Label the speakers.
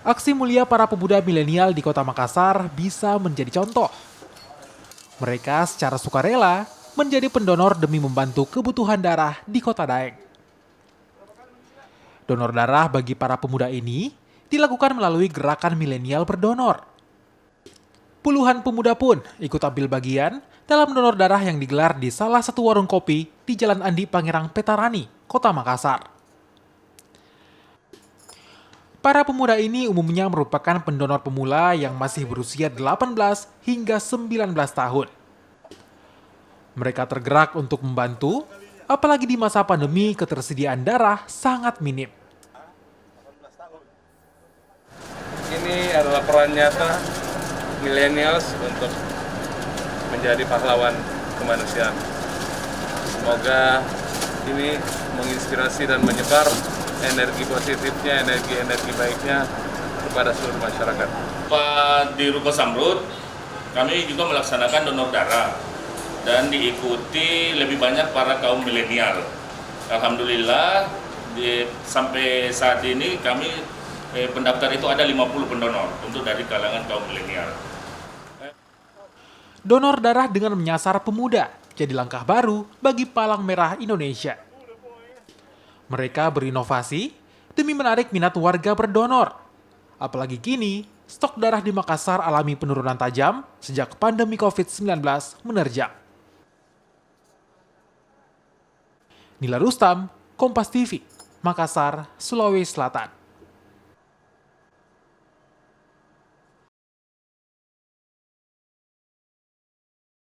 Speaker 1: Aksi mulia para pemuda milenial di Kota Makassar bisa menjadi contoh. Mereka secara sukarela menjadi pendonor demi membantu kebutuhan darah di Kota Daeng. Donor darah bagi para pemuda ini dilakukan melalui gerakan milenial berdonor. Puluhan pemuda pun ikut ambil bagian dalam donor darah yang digelar di salah satu warung kopi di Jalan Andi Pangerang Petarani, Kota Makassar. Para pemuda ini umumnya merupakan pendonor pemula yang masih berusia 18 hingga 19 tahun. Mereka tergerak untuk membantu, apalagi di masa pandemi ketersediaan darah sangat minim.
Speaker 2: Ini adalah peran nyata millennials untuk menjadi pahlawan kemanusiaan. Semoga ini menginspirasi dan menyebar energi positifnya, energi baiknya kepada seluruh masyarakat.
Speaker 3: Di Ruko Samrut, kami juga melaksanakan donor darah dan diikuti lebih banyak para kaum milenial. Alhamdulillah, sampai saat ini kami pendaftar itu ada 50 pendonor untuk dari kalangan kaum milenial.
Speaker 1: Donor darah dengan menyasar pemuda jadi langkah baru bagi Palang Merah Indonesia. Mereka berinovasi demi menarik minat warga berdonor. Apalagi kini, stok darah di Makassar alami penurunan tajam sejak pandemi COVID-19 menerjang. Nila Rustam, Kompas TV, Makassar, Sulawesi Selatan.